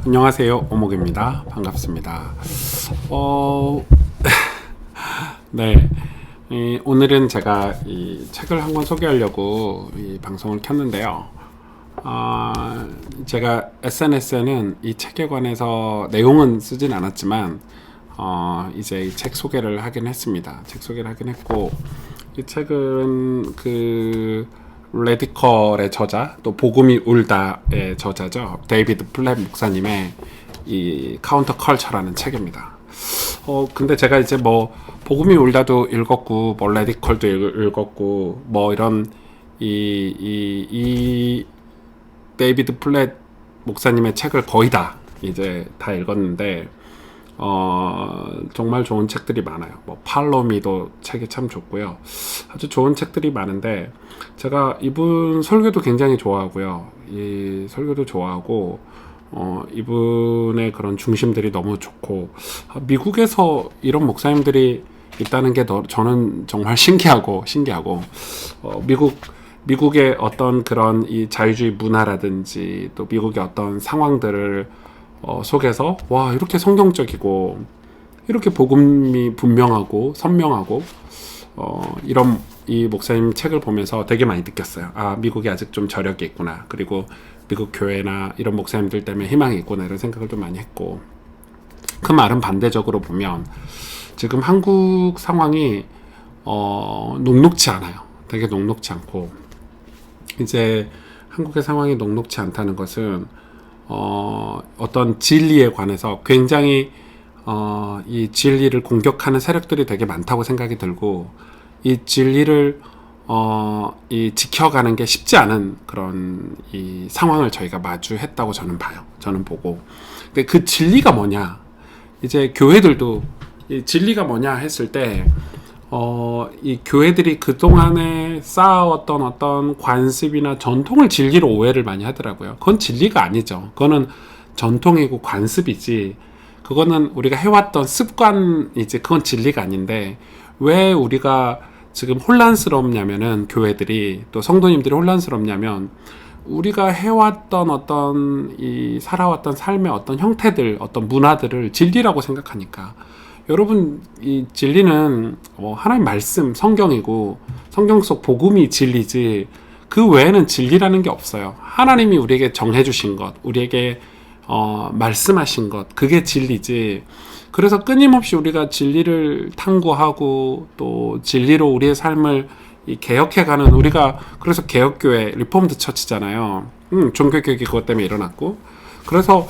안녕하세요, 오목입니다. 반갑습니다. 네. 오늘은 제가 이 책을 한 권 소개하려고 이 방송을 켰는데요. 제가 SNS에는 이 책에 관해서 내용은 쓰진 않았지만, 이제 이 책 소개를 하긴 했습니다. 책 소개를 하긴 했고, 이 책은 레디컬의 저자, 또 복음이 울다의 저자죠. 데이비드 플랫 목사님의 이 카운터 컬처라는 책입니다. 근데 제가 이제 뭐 복음이 울다도 읽었고, 뭐 레디컬도 읽었고, 뭐 이런 이 데이비드 플랫 목사님의 책을 거의 다 이제 다 읽었는데, 정말 좋은 책들이 많아요. 뭐 팔로미도 책이 참 좋고요. 아주 좋은 책들이 많은데, 제가 이분 설교도 굉장히 좋아하고요. 이 설교도 좋아하고, 이분의 그런 중심들이 너무 좋고, 미국에서 이런 목사님들이 있다는 게 저는 정말 신기하고, 미국의 어떤 그런 이 자유주의 문화라든지, 또 미국의 어떤 상황들을 속에서, 와, 이렇게 성경적이고, 이렇게 복음이 분명하고, 선명하고, 이런 이 목사님 책을 보면서 되게 많이 느꼈어요. 아, 미국이 아직 좀 저력이 있구나. 그리고 미국 교회나 이런 목사님들 때문에 희망이 있구나. 이런 생각을 좀 많이 했고, 그 말은 반대적으로 보면, 지금 한국 상황이, 녹록치 않아요. 되게 녹록치 않고, 이제 한국의 상황이 녹록치 않다는 것은, 어떤 진리에 관해서 굉장히 이 진리를 공격하는 세력들이 되게 많다고 생각이 들고, 이 진리를 이 지켜가는 게 쉽지 않은 그런 이 상황을 저희가 마주했다고 저는 보고. 근데 그 진리가 뭐냐? 이제 교회들도 이 진리가 뭐냐 했을 때, 이 교회들이 그동안에 쌓아왔던 어떤 관습이나 전통을 진리로 오해를 많이 하더라고요. 그건 진리가 아니죠. 그거는 전통이고 관습이지, 그거는 우리가 해왔던 습관이지, 그건 진리가 아닌데, 왜 우리가 지금 혼란스럽냐면은, 교회들이 또 성도님들이 혼란스럽냐면, 우리가 해왔던 어떤 이 살아왔던 삶의 어떤 형태들, 어떤 문화들을 진리라고 생각하니까. 여러분, 이 진리는 하나님 말씀, 성경이고, 성경 속 복음이 진리지, 그 외에는 진리라는 게 없어요. 하나님이 우리에게 정해주신 것, 우리에게 말씀하신 것, 그게 진리지. 그래서 끊임없이 우리가 진리를 탐구하고, 또 진리로 우리의 삶을 개혁해가는, 우리가 그래서 개혁교회, 리폼드 처치잖아요. 종교개혁이 그것 때문에 일어났고, 그래서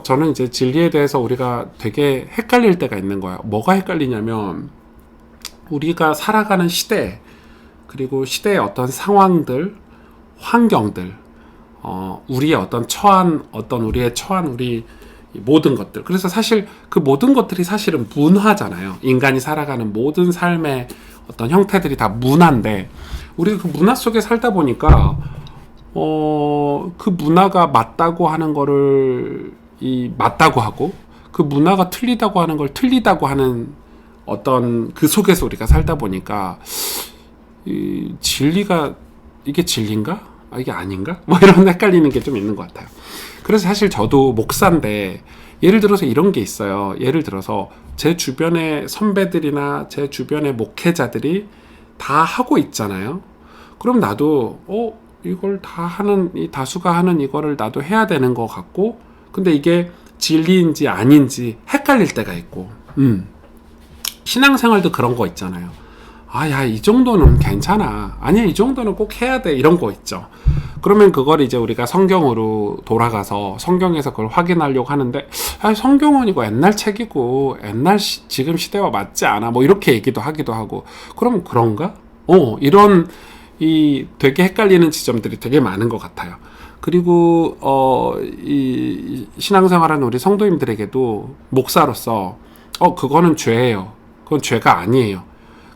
저는 이제 진리에 대해서 우리가 되게 헷갈릴 때가 있는 거예요. 뭐가 헷갈리냐면, 우리가 살아가는 시대, 그리고 시대의 어떤 상황들, 환경들, 우리의 어떤 우리의 처한 우리 모든 것들. 그래서 사실 그 모든 것들이 사실은 문화잖아요. 인간이 살아가는 모든 삶의 어떤 형태들이 다 문화인데, 우리가 그 문화 속에 살다 보니까 그 문화가 맞다고 하는 거를 맞다고 하고, 그 문화가 틀리다고 하는 걸 틀리다고 하는 어떤 그 속에서 우리가 살다 보니까, 이 진리가 이게 진리인가? 이게 아닌가? 뭐 이런 헷갈리는 게 좀 있는 것 같아요. 그래서 사실 저도 목사인데, 예를 들어서 이런 게 있어요. 예를 들어서 제 주변의 선배들이나 제 주변의 목회자들이 다 하고 있잖아요. 그럼 나도 이걸 다 하는, 이 다수가 하는 이거를 나도 해야 되는 것 같고, 근데 이게 진리인지 아닌지 헷갈릴 때가 있고, 신앙생활도 그런 거 있잖아요. 야, 이 정도는 괜찮아. 아니야, 이 정도는 꼭 해야 돼. 이런 거 있죠. 그러면 그걸 이제 우리가 성경으로 돌아가서 성경에서 그걸 확인하려고 하는데, 성경은 이거 옛날 책이고, 지금 시대와 맞지 않아. 뭐 이렇게 얘기도 하기도 하고. 그럼 그런가? 이런 되게 헷갈리는 지점들이 되게 많은 것 같아요. 그리고 이 신앙생활하는 우리 성도님들에게도 목사로서 그거는 죄예요. 그건 죄가 아니에요.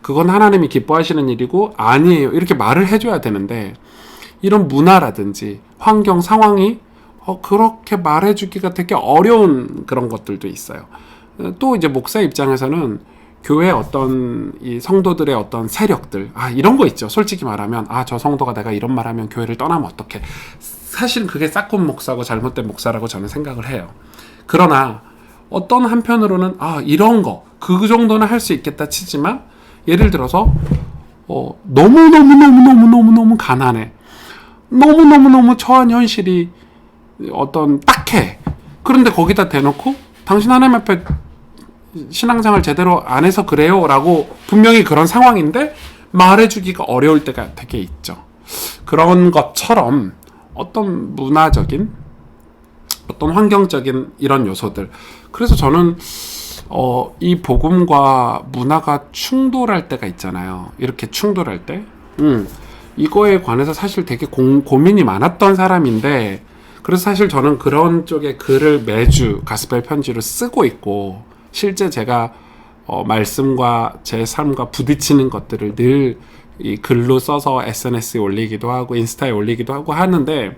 그건 하나님이 기뻐하시는 일이고 아니에요. 이렇게 말을 해줘야 되는데, 이런 문화라든지 환경 상황이 그렇게 말해주기가 되게 어려운 그런 것들도 있어요. 또 이제 목사 입장에서는 교회 어떤 이 성도들의 어떤 세력들, 이런 거 있죠. 솔직히 말하면 저 성도가 내가 이런 말하면 교회를 떠나면 어떡해. 사실 그게 싹군 목사고 잘못된 목사라고 저는 생각을 해요. 그러나 어떤 한편으로는 이런 거 그 정도는 할 수 있겠다 치지만, 예를 들어서 너무 가난해, 너무 처한 현실이 어떤 딱해. 그런데 거기다 대놓고 당신 하나님 앞에 신앙생활 제대로 안 해서 그래요 라고, 분명히 그런 상황인데 말해주기가 어려울 때가 되게 있죠. 그런 것처럼 어떤 문화적인, 어떤 환경적인 이런 요소들, 그래서 저는 이 복음과 문화가 충돌할 때가 있잖아요. 이렇게 충돌할 때 이거에 관해서 사실 되게 고민이 많았던 사람인데, 그래서 사실 저는 그런 쪽에 글을 매주 가스펠 편지로 쓰고 있고, 실제 제가 말씀과 제 삶과 부딪히는 것들을 늘 이 글로 써서 SNS에 올리기도 하고 인스타에 올리기도 하고 하는데,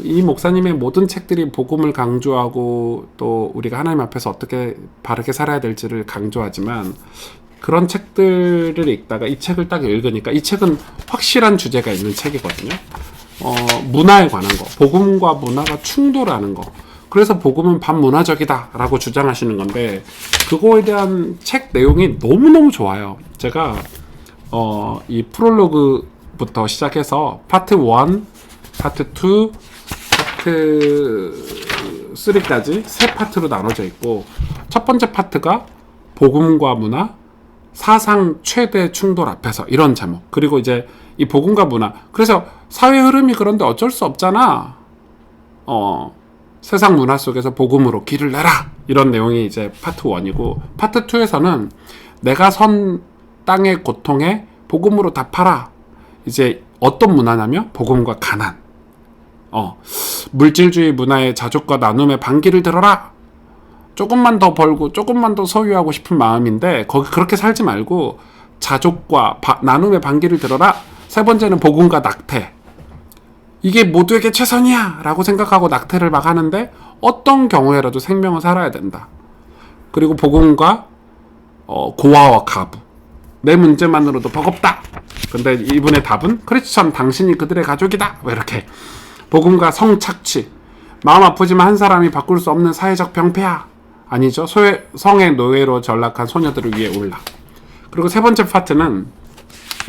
이 목사님의 모든 책들이 복음을 강조하고 또 우리가 하나님 앞에서 어떻게 바르게 살아야 될지를 강조하지만, 그런 책들을 읽다가 이 책을 딱 읽으니까 이 책은 확실한 주제가 있는 책이거든요. 문화에 관한 거, 복음과 문화가 충돌하는 거. 그래서 복음은 반문화적이다 라고 주장하시는 건데, 그거에 대한 책 내용이 너무너무 좋아요. 제가 이 프롤로그부터 시작해서 파트 1, 파트 2, 파트 3까지 세 파트로 나눠져 있고, 첫 번째 파트가 복음과 문화, 사상 최대 충돌 앞에서, 이런 제목. 그리고 이제 이 복음과 문화, 그래서 사회 흐름이 그런데 어쩔 수 없잖아. 세상 문화 속에서 복음으로 길을 내라, 이런 내용이 이제 파트 1이고, 파트 2에서는 내가 선 땅의 고통에 복음으로 답하라. 이제 어떤 문화냐면 복음과 가난, 물질주의 문화의 자족과 나눔의 반기를 들어라. 조금만 더 벌고 조금만 더 소유하고 싶은 마음인데 거기 그렇게 살지 말고 자족과 나눔의 반기를 들어라. 세 번째는 복음과 낙태. 이게 모두에게 최선이야 라고 생각하고 낙태를 막 하는데, 어떤 경우에라도 생명을 살아야 된다. 그리고 복음과 고아와 가부. 내 문제만으로도 버겁다. 근데 이분의 답은 크리스천 당신이 그들의 가족이다. 왜 이렇게. 복음과 성착취. 마음 아프지만 한 사람이 바꿀 수 없는 사회적 병폐야. 아니죠. 성의 노예로 전락한 소녀들을 위해 올라. 그리고 세 번째 파트는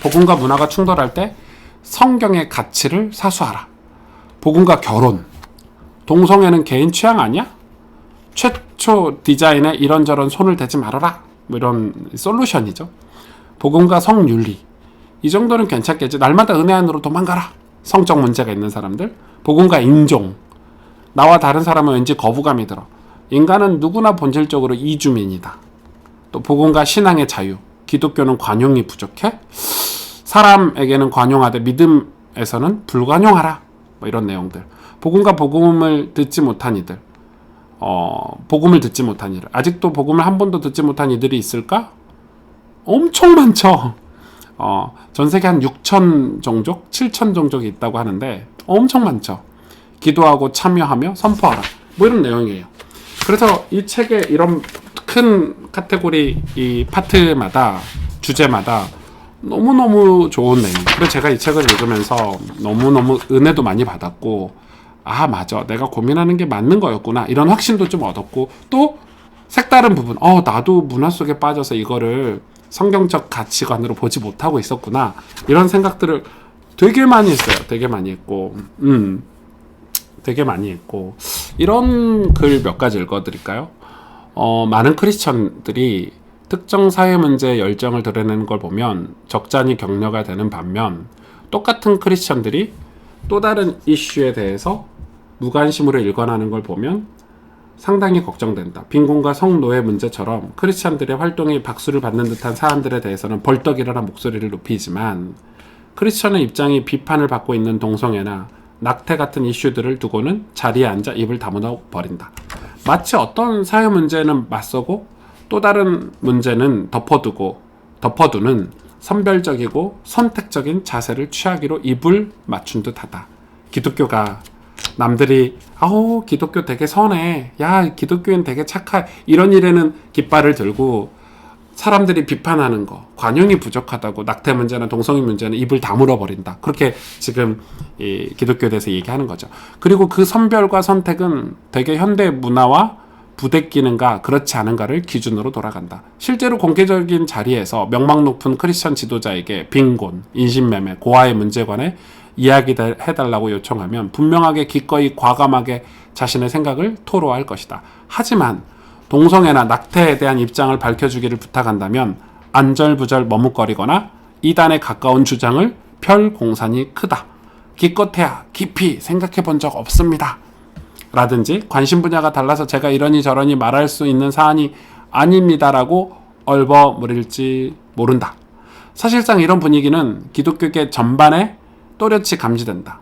복음과 문화가 충돌할 때 성경의 가치를 사수하라. 복음과 결혼. 동성애는 개인 취향 아니야? 최초 디자인에 이런저런 손을 대지 말아라. 뭐 이런 솔루션이죠. 복음과 성윤리. 이 정도는 괜찮겠지. 날마다 은혜 안으로 도망가라. 성적 문제가 있는 사람들. 복음과 인종. 나와 다른 사람은 왠지 거부감이 들어. 인간은 누구나 본질적으로 이주민이다. 또 복음과 신앙의 자유. 기독교는 관용이 부족해? 사람에게는 관용하되 믿음에서는 불관용하라. 뭐 이런 내용들. 복음과 복음을 듣지 못한 이들. 복음을 듣지 못한 이들. 아직도 복음을 한 번도 듣지 못한 이들이 있을까? 엄청 많죠. 전 세계 한 6천 종족, 7천 종족이 있다고 하는데 엄청 많죠. 기도하고 참여하며 선포하라. 뭐 이런 내용이에요. 그래서 이 책의 이런 큰 카테고리, 이 파트마다, 주제마다 너무너무 좋은 내용. 그래서 제가 이 책을 읽으면서 너무너무 은혜도 많이 받았고, 맞아, 내가 고민하는 게 맞는 거였구나, 이런 확신도 좀 얻었고, 또 색다른 부분, 나도 문화 속에 빠져서 이거를 성경적 가치관으로 보지 못하고 있었구나, 이런 생각들을 되게 많이 했어요. 되게 많이 했고, 되게 많이 했고, 이런 글 몇 가지 읽어드릴까요? 많은 크리스천들이 특정 사회 문제에 열정을 드러내는 걸 보면 적잖이 격려가 되는 반면, 똑같은 크리스천들이 또 다른 이슈에 대해서 무관심으로 일관하는 걸 보면 상당히 걱정된다. 빈곤과 성노예 문제처럼 크리스천들의 활동이 박수를 받는 듯한 사안들에 대해서는 벌떡 일어나 목소리를 높이지만, 크리스천의 입장이 비판을 받고 있는 동성애나 낙태 같은 이슈들을 두고는 자리에 앉아 입을 다물어 버린다. 마치 어떤 사회 문제는 맞서고 또 다른 문제는 덮어두는 선별적이고 선택적인 자세를 취하기로 입을 맞춘 듯하다. 기독교가 남들이 기독교 되게 선해, 야 기독교인 되게 착해, 이런 일에는 깃발을 들고 사람들이 비판하는 거, 관용이 부족하다고 낙태 문제나 동성애 문제는 입을 다물어 버린다. 그렇게 지금 이 기독교에 대해서 얘기하는 거죠. 그리고 그 선별과 선택은 되게 현대 문화와 부대끼는가 그렇지 않은가를 기준으로 돌아간다. 실제로 공개적인 자리에서 명망 높은 크리스천 지도자에게 빈곤, 인신매매, 고아의 문제에 관해 이야기해달라고 요청하면 분명하게 기꺼이 과감하게 자신의 생각을 토로할 것이다. 하지만 동성애나 낙태에 대한 입장을 밝혀주기를 부탁한다면 안절부절 머뭇거리거나 이단에 가까운 주장을 펼 공산이 크다. 기껏해야 깊이 생각해 본 적 없습니다. 라든지 관심 분야가 달라서 제가 이러니 저러니 말할 수 있는 사안이 아닙니다라고 얼버무릴지 모른다. 사실상 이런 분위기는 기독교계 전반에 또렷이 감지된다.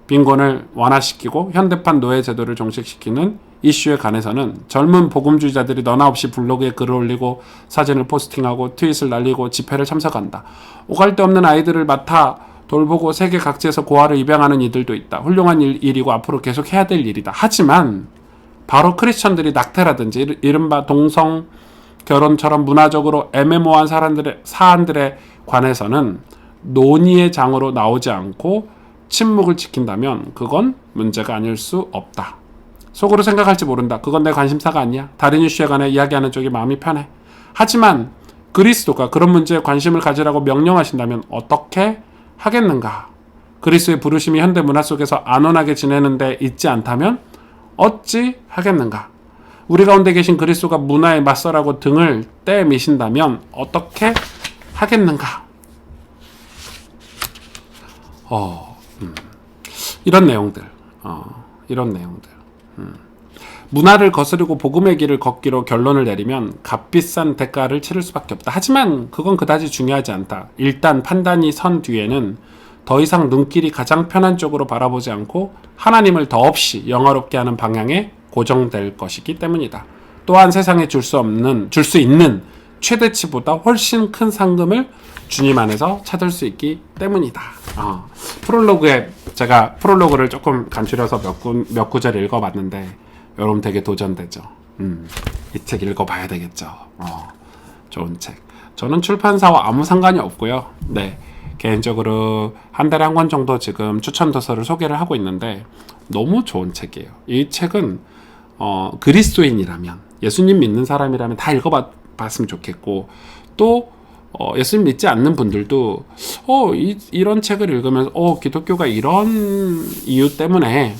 빈곤을 완화시키고 현대판 노예 제도를 종식시키는 이슈에 관해서는 젊은 복음주의자들이 너나 없이 블로그에 글을 올리고 사진을 포스팅하고 트윗을 날리고 집회를 참석한다. 오갈 데 없는 아이들을 맡아 돌보고 세계 각지에서 고아를 입양하는 이들도 있다. 훌륭한 일이고 앞으로 계속 해야 될 일이다. 하지만 바로 크리스천들이 낙태라든지 이른바 동성 결혼처럼 문화적으로 애매모호한 사안들에 관해서는 논의의 장으로 나오지 않고 침묵을 지킨다면 그건 문제가 아닐 수 없다. 속으로 생각할지 모른다. 그건 내 관심사가 아니야. 다른 이슈에 관해 이야기하는 쪽이 마음이 편해. 하지만 그리스도가 그런 문제에 관심을 가지라고 명령하신다면 어떻게 하겠는가? 그리스도의 부르심이 현대 문화 속에서 안온하게 지내는 데 있지 않다면 어찌 하겠는가? 우리 가운데 계신 그리스도가 문화에 맞서라고 등을 떼미신다면 어떻게 하겠는가? 이런 내용들. 문화를 거스르고 복음의 길을 걷기로 결론을 내리면 값비싼 대가를 치를 수밖에 없다. 하지만 그건 그다지 중요하지 않다. 일단 판단이 선 뒤에는 더 이상 눈길이 가장 편한 쪽으로 바라보지 않고 하나님을 더없이 영화롭게 하는 방향에 고정될 것이기 때문이다. 또한 세상에 줄 수 있는 최대치보다 훨씬 큰 상금을 주님 안에서 찾을 수 있기 때문이다. 프롤로그에 제가 프롤로그를 조금 간추려서 몇 구절 읽어봤는데 여러분 되게 도전되죠. 이 책 읽어봐야 되겠죠. 좋은 책. 저는 출판사와 아무 상관이 없고요. 네, 개인적으로 한 달에 한 권 정도 지금 추천 도서를 소개를 하고 있는데 너무 좋은 책이에요. 이 책은 그리스도인이라면, 예수님 믿는 사람이라면 다 읽어봤으면 좋겠고, 또 예수님 믿지 않는 분들도 이런 책을 읽으면서 기독교가 이런 이유 때문에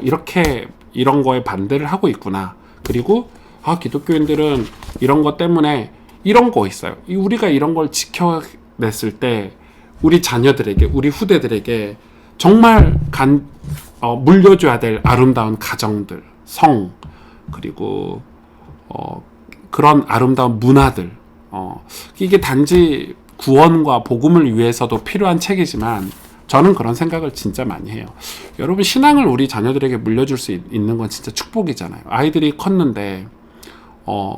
이렇게 이런 거에 반대를 하고 있구나. 그리고 기독교인들은 이런 것 때문에 이런 거 있어요. 우리가 이런 걸 지켜냈을 때 우리 자녀들에게, 우리 후대들에게 정말 물려줘야 될 아름다운 가정들, 성, 그리고 그런 아름다운 문화들, 이게 단지 구원과 복음을 위해서도 필요한 책이지만 저는 그런 생각을 진짜 많이 해요. 여러분, 신앙을 우리 자녀들에게 물려줄 수 있는 건 진짜 축복이잖아요. 아이들이 컸는데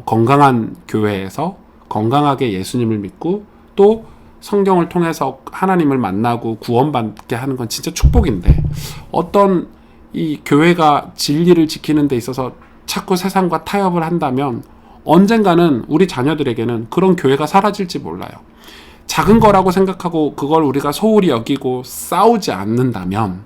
건강한 교회에서 건강하게 예수님을 믿고 또 성경을 통해서 하나님을 만나고 구원받게 하는 건 진짜 축복인데, 어떤 이 교회가 진리를 지키는 데 있어서 자꾸 세상과 타협을 한다면 언젠가는 우리 자녀들에게는 그런 교회가 사라질지 몰라요. 작은 거라고 생각하고 그걸 우리가 소홀히 여기고 싸우지 않는다면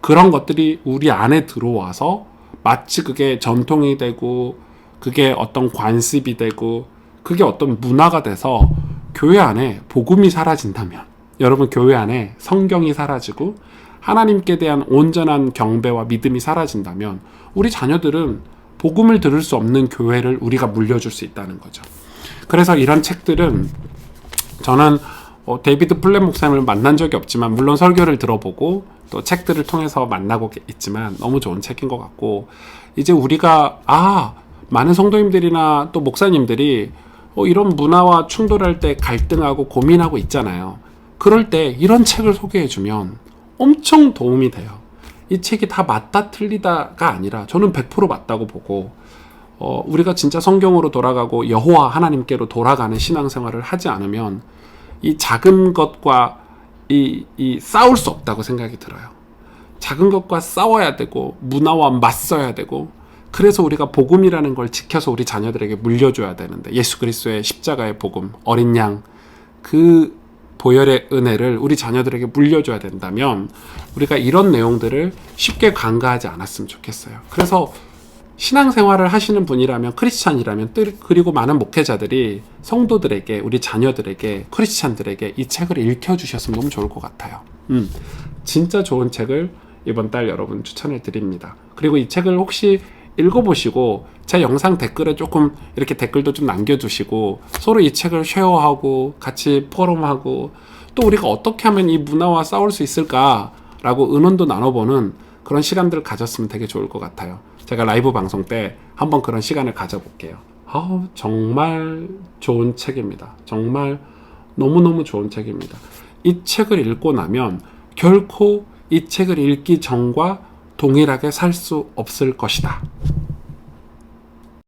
그런 것들이 우리 안에 들어와서 마치 그게 전통이 되고 그게 어떤 관습이 되고 그게 어떤 문화가 돼서 교회 안에 복음이 사라진다면, 여러분, 교회 안에 성경이 사라지고 하나님께 대한 온전한 경배와 믿음이 사라진다면 우리 자녀들은 복음을 들을 수 없는 교회를 우리가 물려줄 수 있다는 거죠. 그래서 이런 책들은 저는 데이비드 플랫 목사님을 만난 적이 없지만, 물론 설교를 들어보고 또 책들을 통해서 만나고 있지만 너무 좋은 책인 것 같고, 이제 우리가 많은 성도님들이나 또 목사님들이 이런 문화와 충돌할 때 갈등하고 고민하고 있잖아요. 그럴 때 이런 책을 소개해주면 엄청 도움이 돼요. 이 책이 다 맞다 틀리다가 아니라 저는 100% 맞다고 보고, 우리가 진짜 성경으로 돌아가고 여호와 하나님께로 돌아가는 신앙생활을 하지 않으면 이 작은 것과 이 싸울 수 없다고 생각이 들어요. 작은 것과 싸워야 되고 문화와 맞서야 되고 그래서 우리가 복음이라는 걸 지켜서 우리 자녀들에게 물려줘야 되는데, 예수 그리스도의 십자가의 복음, 어린 양, 그 보혈의 은혜를 우리 자녀들에게 물려줘야 된다면 우리가 이런 내용들을 쉽게 간과하지 않았으면 좋겠어요. 그래서 신앙생활을 하시는 분이라면, 크리스찬이라면, 그리고 많은 목회자들이 성도들에게, 우리 자녀들에게, 크리스찬들에게 이 책을 읽혀주셨으면 너무 좋을 것 같아요. 진짜 좋은 책을 이번 달 여러분 추천해 드립니다. 그리고 이 책을 혹시 읽어보시고 제 영상 댓글에 조금 이렇게 댓글도 좀 남겨주시고, 서로 이 책을 쉐어하고 같이 포럼하고, 또 우리가 어떻게 하면 이 문화와 싸울 수 있을까라고 의논도 나눠보는 그런 시간들을 가졌으면 되게 좋을 것 같아요. 제가 라이브 방송 때 한번 그런 시간을 가져볼게요. 정말 좋은 책입니다. 정말 너무너무 좋은 책입니다. 이 책을 읽고 나면 결코 이 책을 읽기 전과 동일하게 살 수 없을 것이다.